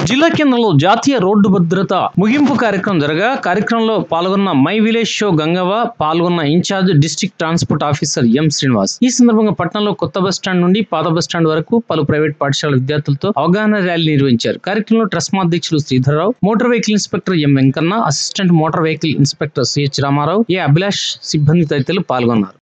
జిల్లా కేంద్రంలో జాతీయ రోడ్డు భద్రత ముగింపు కార్యక్రమం జరగా కార్యక్రమంలో పాల్గొన్న మై విలేజ్ షో గంగవ్వ పాల్గొన్న in charge district transport officer M Srinivas. ఈ సందర్భంగా పట్టణంలో కొత్త బస్టాండ్ నుండి పాత బస్టాండ్ వరకు పలు ప్రైవేట్ పాఠశాల విద్యార్థులతో అవగాహన ర్యాలీ నిర్వహించారు. కార్యక్రమంలో ట్రస్మా అధ్యక్షులు Sridhar Rao, motor vehicle inspector M Venkanna, assistant motor vehicle inspector CH Rama Rao, A Abhilash సిబ్బంది తదితరులు పాల్గొన్నారు.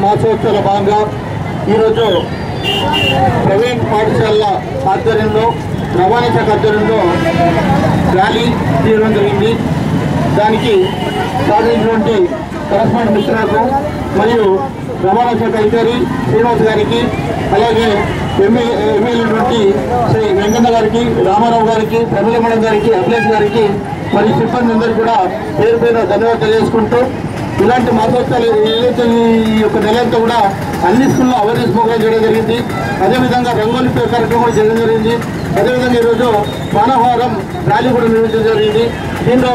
మాసోత్సవాల భాగంగా ఈరోజు ప్రైవేట్ పాఠశాలల ఆధ్వర్యంలో రవాణా శాఖ ఆధ్వర్యంలో ర్యాలీ తీయడం జరిగింది. దానికి సాధించినటువంటి కరస్పాండెంట్ మిత్రులకు మరియు రవాణా శాఖ అధికారి శ్రీనివాస్ గారికి, అలాగే ఎమ్మెల్యే నుండి శ్రీ వెంకన్న గారికి, రామారావు గారికి, ప్రబలమణం గారికి, అభిలేష్ గారికి, మరి సిబ్బంది అందరికీ కూడా పేరు పేరు ధన్యవాదాలు తెలియజేసుకుంటూ, ఇలాంటి మాసోత్సవాలు ఏదైతే ఈ యొక్క నెలంతా కూడా అన్ని స్కూల్లో అవేర్నెస్ ప్రోగ్రాం చేయడం జరిగింది. అదేవిధంగా రంగోలి కార్యక్రమం కూడా చేయడం జరిగింది. అదేవిధంగా ఈరోజు మానవహారం ర్యాలీ కూడా నిర్వహించడం జరిగింది. దీనిలో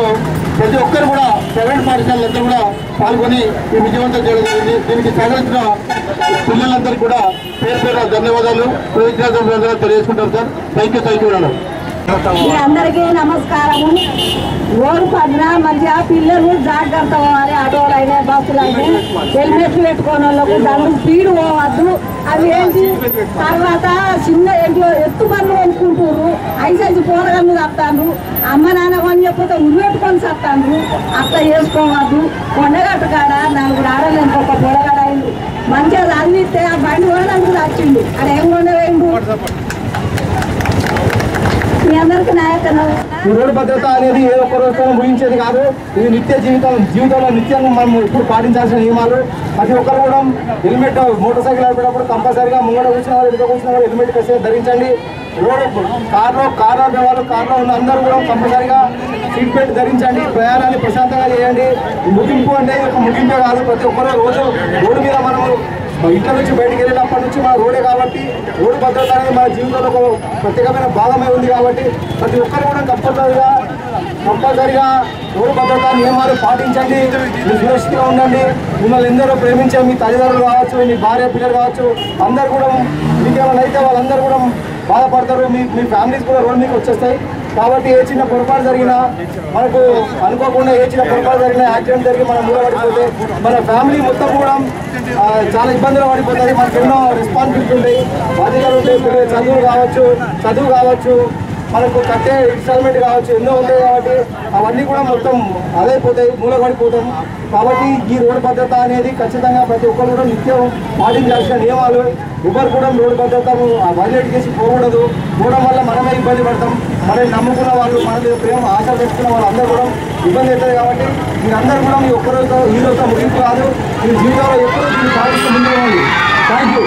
ప్రతి ఒక్కరు కూడా ప్రైవేట్ పాఠశాలలందరూ కూడా పాల్గొని ఈ విజయవంతం చేయడం జరిగింది. దీనికి సహకరించిన పిల్లలందరికీ కూడా పేరు పేరు ధన్యవాదాలు, కృతజ్ఞతలు తెలియజేసుకుంటారు సార్. Thank you madam. అందరికీ నమస్కారము. రోడ్డు పడిన మంచిగా పిల్లలు జాగ్రత్త పోవాలి. ఆటోలు అయినా బస్సులు అయినా హెల్మెట్లు పెట్టుకోని వాళ్ళకు దాని స్పీడ్ పోవద్దు. అవి ఏంటి తర్వాత చిన్న ఏంటో ఎత్తు పనులు కొనుక్కుంటారు, ఐసైజు పోరగన్ను తప్పుతారు, అమ్మ నాన్న కొని చెప్పితే ఉరి పెట్టుకొని చస్తాను. అట్లా చేసుకోవద్దు. కొండగట్టు కాడ 4 ఆడలు ఇంకొక పొడగడ అయింది. మంచిగా చదివిస్తే ఆ బండి కొనడానికి వచ్చిండు. అక్కడ ఏం కొండవేయండు. ఈ రోడ్డు భద్రత అనేది ఏ ఒక్క రోజుతో ముగించేది కాదు. ఇది నిత్య జీవితంలో నిత్యంగా మనం ఇప్పుడు పాటించాల్సిన నియమాలు. ప్రతి ఒక్కరు కూడా హెల్మెట్ మోటార్ సైకిల్ నడిపేటప్పుడు కంపల్సరీగా ముంగడ కూర్చున్న వాళ్ళు, ఎదురు కూర్చున్న వాళ్ళు హెల్మెట్ ఖచ్చితంగా ధరించండి. రోడ్డు కార్లో వాళ్ళు కార్లో ఉన్న అందరూ కూడా కంపల్సరీగా సీట్ బెల్ట్ ధరించండి. ప్రయాణాన్ని ప్రశాంతంగా చేయండి. ముగింపు అంటే ఒక ముగింపే కాదు. ప్రతి ఒక్కరు రోజు రోడ్డు మీద మనము ఇంట్లో నుంచి బయటకు వెళ్ళినప్పటి నుంచి మన రోడే కాబట్టి రోడ్డు భద్రత అనేది మన జీవితంలో ఒక ప్రత్యేకమైన భాగమే ఉంది. కాబట్టి ప్రతి ఒక్కరు కూడా కంపల్సరిగా రోడ్డు భద్రతా నియమాలు పాటించండి. మీరు సురక్షితంగా ఉండండి. మిమ్మల్ని ఎందరో ప్రేమించే మీ తల్లిదండ్రులు కావచ్చు, మీ భార్య పిల్లలు కావచ్చు, అందరు కూడా మీకేమైనా అయితే వాళ్ళందరూ కూడా బాధపడతారు. మీ ఫ్యామిలీస్ కూడా రోడ్డు మీకు వచ్చేస్తాయి. కాబట్టి ఏ చిన్న పొరపాటు జరిగినా, మనకు అనుకోకుండా ఏ చిన్న పొరపాటు జరిగినా, యాక్సిడెంట్ జరిగి మనం మూలపడిపోతే మన ఫ్యామిలీ మొత్తం కూడా చాలా ఇబ్బందులు పడిపోతుంది. మనకు ఎన్నో రెస్పాన్సిబిలిటీ ఉంటాయి, బాధ్యతలు ఉంటాయి. చదువు కావచ్చు, మనకు కట్టే ఇన్స్టాల్మెంట్ కావచ్చు, ఎన్నో ఉంటాయి. కాబట్టి అవన్నీ కూడా మొత్తం అదైపోతాయి, మూలపడిపోతాం. కాబట్టి ఈ రోడ్డు భద్రత అనేది ఖచ్చితంగా ప్రతి ఒక్కరు కూడా నిత్యం పాటించాల్సిన నియమాలు. ఎవరు కూడా రోడ్డు భద్రతను వైలేట్ చేసి పోకూడదు. పోవడం వల్ల మనమే ఇబ్బంది పడతాం. మనల్ని నమ్ముకున్న వాళ్ళు, మన మీద ప్రేమ ఆశ పెట్టుకున్న వాళ్ళు అందరూ కూడా ఇబ్బంది అవుతుంది. కాబట్టి మీరందరూ కూడా మీ ఒక్కరోజుతో ఈ రోజుతో ముగింపు కాదు. మీ జీవితంలో ఎప్పుడూ దీన్ని పాటిస్తూ ముందుకు థ్యాంక్ యూ.